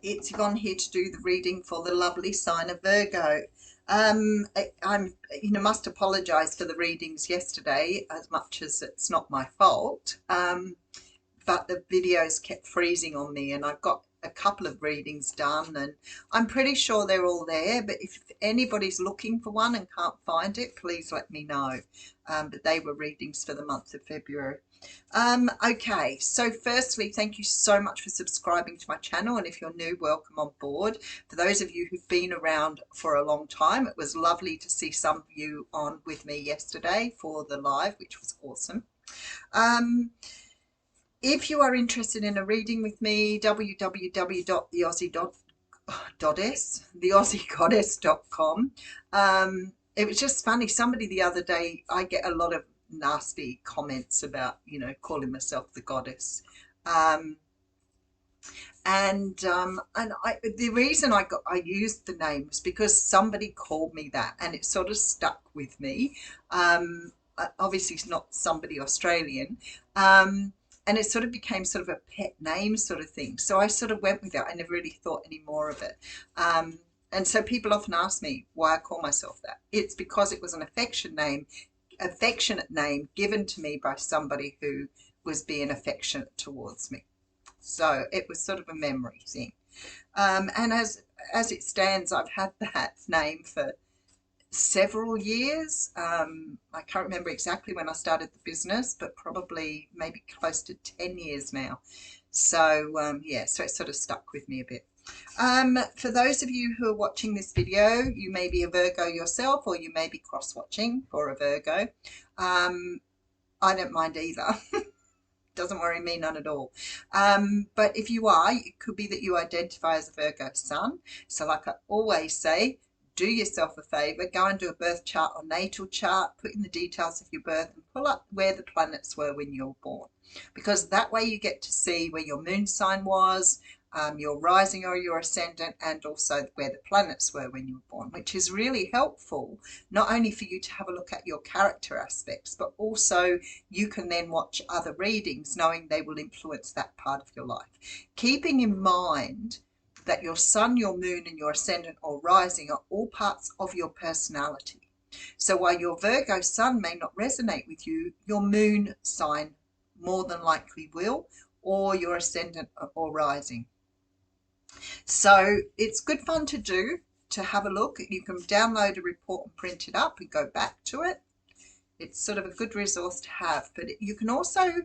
It's Yvonne here to do the reading for the lovely sign of Virgo. I'm, must apologise for the readings yesterday, as much as it's not my fault. But the videos kept freezing on me, and I've got a couple of readings done, and I'm pretty sure they're all there. But if anybody's looking for one and can't find it, please let me know. But they were readings for the month of February. Okay, so firstly, thank you so much for subscribing to my channel, and if you're new, welcome on board. For those of you who've been around for a long time, it was lovely to see some of you on with me yesterday for the live, which was awesome. If you are interested in a reading with me, www.theaussie.goddess.com. It was just funny. Somebody the other day, I get a lot of nasty comments about, calling myself the goddess. The reason I used the name was because somebody called me that, and it sort of stuck with me. Obviously, it's not somebody Australian. And it sort of became sort of a pet name sort of thing. So I sort of went with it. I never really thought any more of it. And so people often ask me why I call myself that. It's because it was an affectionate name given to me by somebody who was being affectionate towards me. So it was sort of a memory thing. And as it stands, I've had that name for several years. I can't remember exactly when I started the business, but probably maybe close to 10 years now. So yeah, so it sort of stuck with me a bit. For those of you who are watching this video, you may be a Virgo yourself, or you may be cross-watching for a Virgo. I don't mind either. Doesn't worry me none at all. But if you are, it could be that you identify as a Virgo sun. So like I always say, do yourself a favor, go and do a birth chart or natal chart, put in the details of your birth and pull up where the planets were when you were born. Because that way you get to see where your moon sign was, your rising or your ascendant, and also where the planets were when you were born, which is really helpful, not only for you to have a look at your character aspects, but also you can then watch other readings knowing they will influence that part of your life. Keeping in mind that your sun, your moon, and your ascendant or rising are all parts of your personality. So while your Virgo sun may not resonate with you, your moon sign more than likely will, or your ascendant or rising. So it's good fun to do, to have a look. You can download a report and print it up and go back to it. It's sort of a good resource to have. But you can also,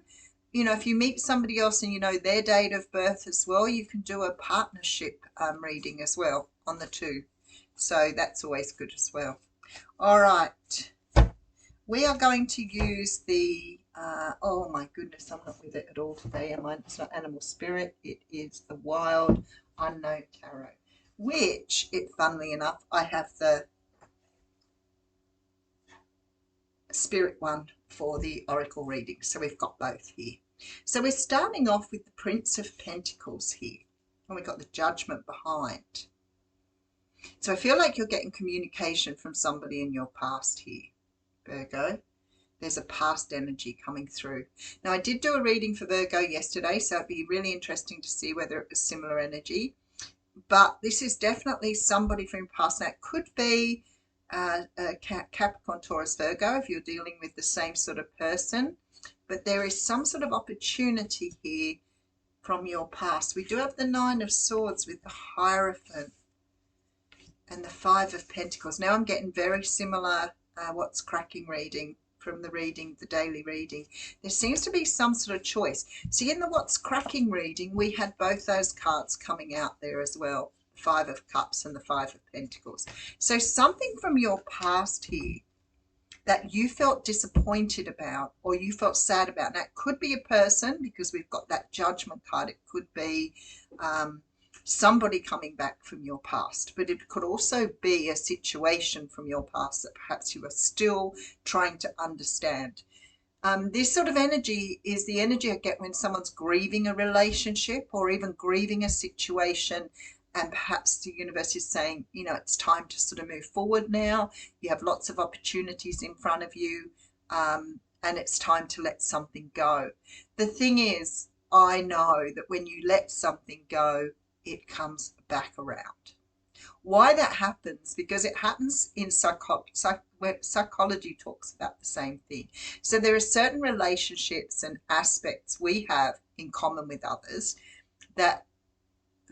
if you meet somebody else and you know their date of birth as well, you can do a partnership reading as well on the two. So that's always good as well. All right. We are going to use the, oh my goodness, I'm not with it at all today, am I? It's not Animal Spirit. It is the Wild Unknown Tarot, which, funnily enough, I have the Spirit one for the Oracle reading. So we've got both here. So we're starting off with the Prince of Pentacles here, and we've got the Judgment behind. So I feel like you're getting communication from somebody in your past here, Virgo. There's a past energy coming through. Now, I did do a reading for Virgo yesterday, so it'd be really interesting to see whether it was similar energy. But this is definitely somebody from your past. Now, it could be Capricorn, Taurus, Virgo, if you're dealing with the same sort of person. But there is some sort of opportunity here from your past. We do have the Nine of Swords with the Hierophant and the Five of Pentacles. Now I'm getting very similar What's Cracking reading from the daily reading. There seems to be some sort of choice. See, in the What's Cracking reading, we had both those cards coming out there as well. Five of Cups and the Five of Pentacles. So something from your past here that you felt disappointed about or you felt sad about. Now, it could be a person because we've got that Judgment card. It could be somebody coming back from your past, but it could also be a situation from your past that perhaps you are still trying to understand. This sort of energy is the energy I get when someone's grieving a relationship or even grieving a situation, and perhaps the universe is saying, it's time to sort of move forward now. You have lots of opportunities in front of you, and it's time to let something go. The thing is, I know that when you let something go, it comes back around. Why that happens? Because it happens in where psychology talks about the same thing. So there are certain relationships and aspects we have in common with others that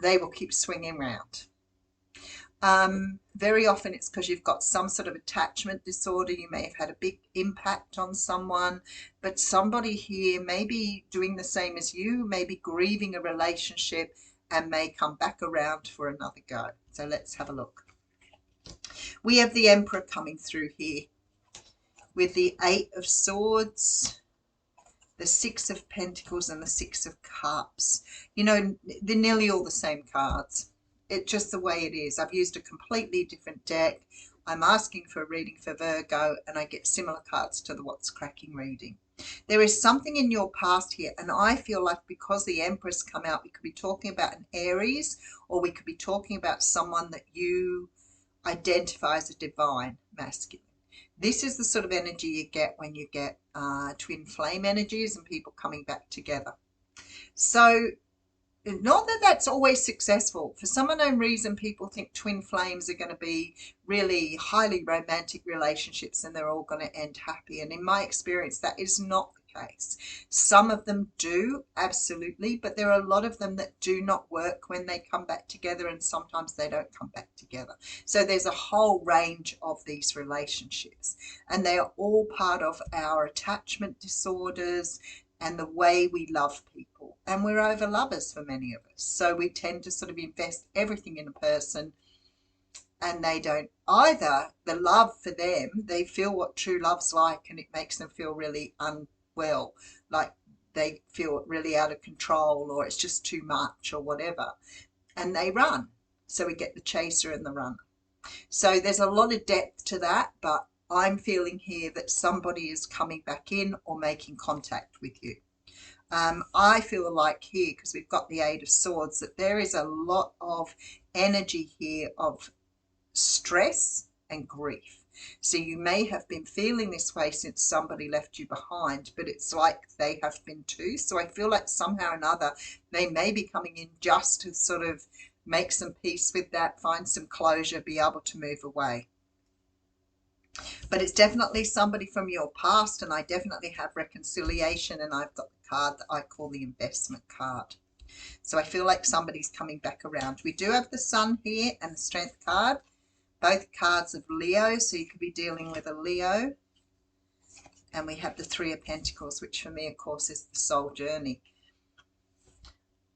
they will keep swinging around. Very often it's because you've got some sort of attachment disorder. You may have had a big impact on someone, but somebody here may be doing the same as you, may be grieving a relationship and may come back around for another go. So let's have a look. We have the Emperor coming through here with the Eight of Swords, the Six of Pentacles and the Six of Cups. You know, they're nearly all the same cards. It's just the way it is. I've used a completely different deck. I'm asking for a reading for Virgo and I get similar cards to the What's Cracking reading. There is something in your past here, and I feel like because the Empress come out, we could be talking about an Aries, or we could be talking about someone that you identify as a divine masculine. This is the sort of energy you get when you get twin flame energies and people coming back together. So not that that's always successful. For some unknown reason, people think twin flames are going to be really highly romantic relationships and they're all going to end happy. And in my experience, that is not the case. Some of them do, absolutely, but there are a lot of them that do not work when they come back together, and sometimes they don't come back together. So there's a whole range of these relationships, and they are all part of our attachment disorders and the way we love people. And we're over lovers for many of us. So we tend to sort of invest everything in a person, and they don't either. The love for them, they feel what true love's like, and it makes them feel really unwell, like they feel really out of control, or it's just too much or whatever. And they run. So we get the chaser and the runner. So there's a lot of depth to that, but I'm feeling here that somebody is coming back in or making contact with you. I feel like here, because we've got the Eight of Swords, that there is a lot of energy here of stress and grief. So you may have been feeling this way since somebody left you behind, but it's like they have been too. So I feel like somehow or another they may be coming in just to sort of make some peace with that, find some closure, be able to move away. But it's definitely somebody from your past, and I definitely have reconciliation, and I've got the card that I call the investment card. So I feel like somebody's coming back around. We do have the Sun here and the Strength card, both cards of Leo, so you could be dealing with a Leo. And we have the Three of Pentacles, which for me, of course, is the soul journey.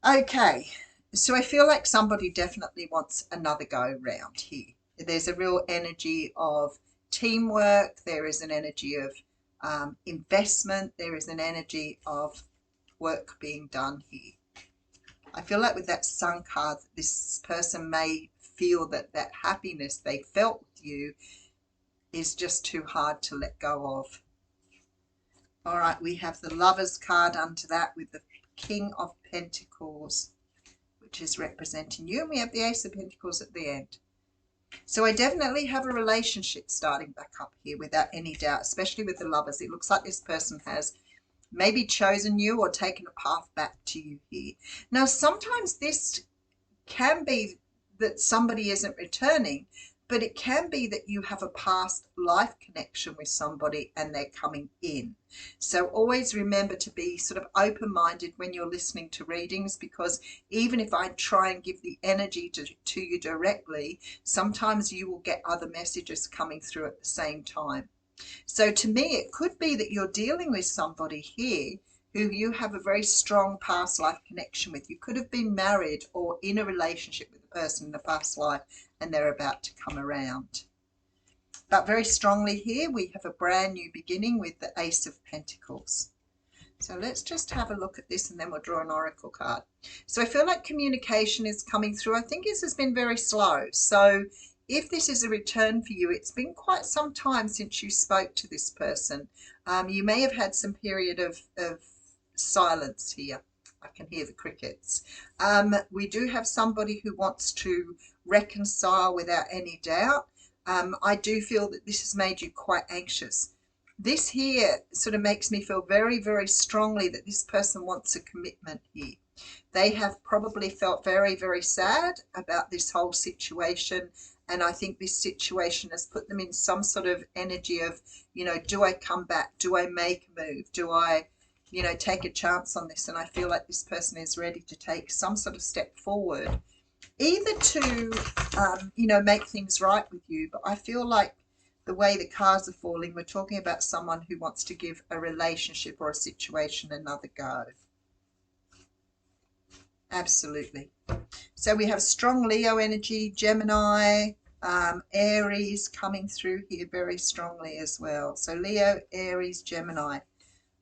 Okay, so I feel like somebody definitely wants another go round here. There's a real energy of teamwork, there is an energy of investment, there is an energy of work being done here. I feel like with that Sun card, this person may feel that that happiness they felt with you is just too hard to let go of. All right, we have the Lovers card under that with the King of Pentacles, which is representing you, and we have the Ace of Pentacles at the end. So I definitely have a relationship starting back up here without any doubt, especially with the Lovers. It looks like this person has maybe chosen you or taken a path back to you here. Now, sometimes this can be that somebody isn't returning, but it can be that you have a past life connection with somebody and they're coming in. So always remember to be sort of open-minded when you're listening to readings, because even if I try and give the energy to you directly, sometimes you will get other messages coming through at the same time. So to me, it could be that you're dealing with somebody here who you have a very strong past life connection with. You could have been married or in a relationship with a person in a past life, and they're about to come around. But very strongly here, we have a brand new beginning with the Ace of Pentacles. So let's just have a look at this, and then we'll draw an oracle card. So I feel like communication is coming through. I think this has been very slow. So if this is a return for you, it's been quite some time since you spoke to this person. You may have had some period of silence here. I can hear the crickets. We do have somebody who wants to reconcile without any doubt. I do feel that this has made you quite anxious. This here sort of makes me feel very, very strongly that this person wants a commitment here. They have probably felt very, very sad about this whole situation. And I think this situation has put them in some sort of energy of, you know, do I come back? Do I make a move? Do I, you know, take a chance on this? And I feel like this person is ready to take some sort of step forward, either to, you know, make things right with you. But I feel like the way the cards are falling, we're talking about someone who wants to give a relationship or a situation another go. Absolutely. So we have strong Leo energy, Gemini, Aries coming through here very strongly as well. So Leo, Aries, Gemini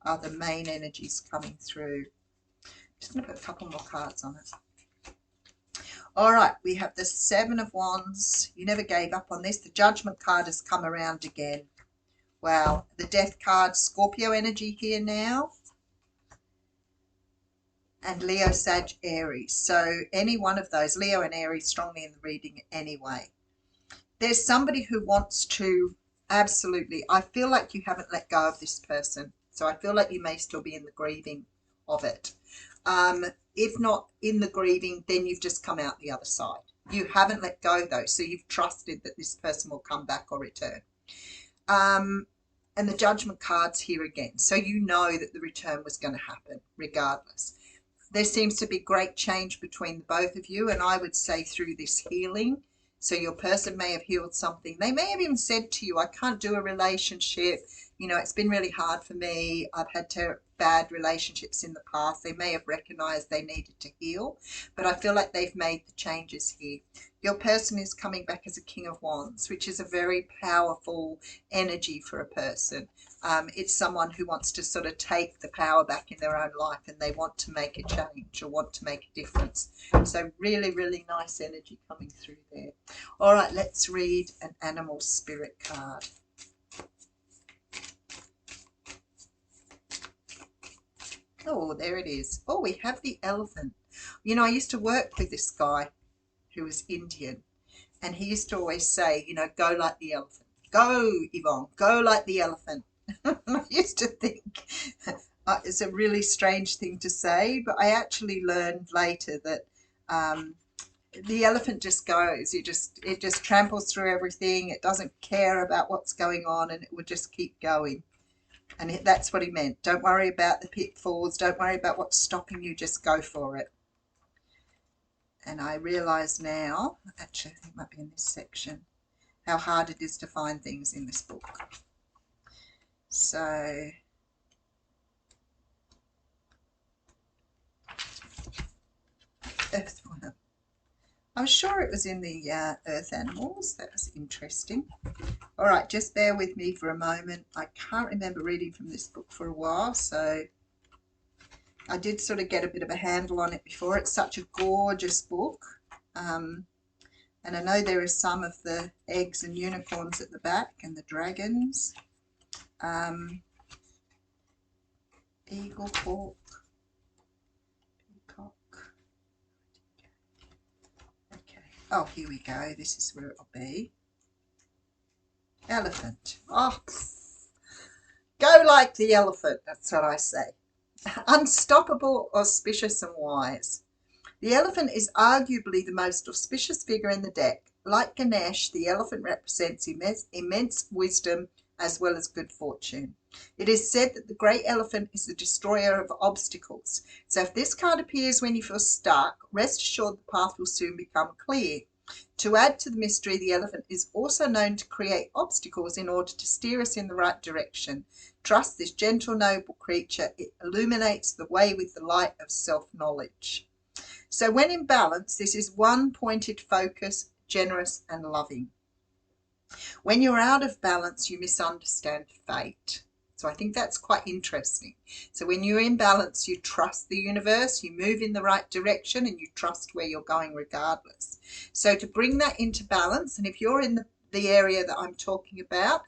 are the main energies coming through. Just going to put a couple more cards on it. All right, we have the Seven of Wands. You never gave up on this. The Judgment card has come around again. Wow. The Death card, Scorpio energy here now. And Leo, Sag, Aries. So any one of those, Leo and Aries, strongly in the reading anyway. There's somebody who wants to, absolutely, I feel like you haven't let go of this person. So I feel like you may still be in the grieving of it. If not in the grieving, then you've just come out the other side. You haven't let go though, so you've trusted that this person will come back or return. And the Judgment card's here again. So you know that the return was going to happen regardless. There seems to be great change between the both of you, and I would say through this healing. So your person may have healed something. They may have even said to you, I can't do a relationship. You know, it's been really hard for me. I've had bad relationships in the past. They may have recognized they needed to heal, but I feel like they've made the changes here. Your person is coming back as a King of Wands, which is a very powerful energy for a person. It's someone who wants to sort of take the power back in their own life, and they want to make a change or want to make a difference. So really, really nice energy coming through there. All right, let's read an animal spirit card. Oh, there it is. Oh, we have the elephant. You know, I used to work with this guy who was Indian, and he used to always say, you know, go like the elephant. Go, Yvonne, go like the elephant. I used to think it's a really strange thing to say, but I actually learned later that the elephant just goes. It just tramples through everything. It doesn't care about what's going on, and it would just keep going. And that's what he meant. Don't worry about the pitfalls. Don't worry about what's stopping you. Just go for it. And I realise now, actually I think it might be in this section, how hard it is to find things in this book. So earthworm. I'm sure it was in the earth animals. That was interesting. All right, just bear with me for a moment. I can't remember reading from this book for a while, so I did sort of get a bit of a handle on it before. It's such a gorgeous book. And I know there are some of the eggs and unicorns at the back and the dragons. Eagle, hawk, peacock. Okay. Oh, here we go. This is where it'll be. Elephant. Oh, go like the elephant. That's what I say. Unstoppable, auspicious and wise. The elephant is arguably the most auspicious figure in the deck. Like Ganesh, the elephant represents immense wisdom as well as good fortune. It is said that the great elephant is the destroyer of obstacles. So if this card appears when you feel stuck, rest assured the path will soon become clear. To add to the mystery, the elephant is also known to create obstacles in order to steer us in the right direction. Trust this gentle, noble creature. It illuminates the way with the light of self-knowledge. So when in balance, this is one-pointed focus, generous and loving. When you're out of balance, you misunderstand fate. So I think that's quite interesting. So when you're in balance, you trust the universe, you move in the right direction, and you trust where you're going regardless. So to bring that into balance, and if you're in the area that I'm talking about,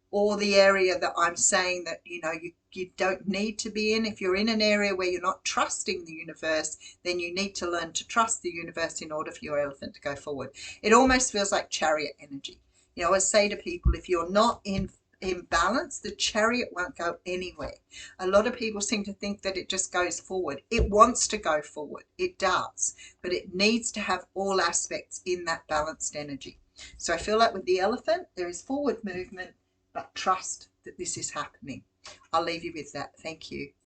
or the area that I'm saying that, you know, you don't need to be in, if you're in an area where you're not trusting the universe, then you need to learn to trust the universe in order for your elephant to go forward. It almost feels like chariot energy. You know, I say to people, if you're not in in balance, the chariot won't go anywhere. A lot of people seem to think that it just goes forward. It wants to go forward. It does, but it needs to have all aspects in that balanced energy. So I feel like with the elephant, there is forward movement, but trust that this is happening. I'll leave you with that. Thank you.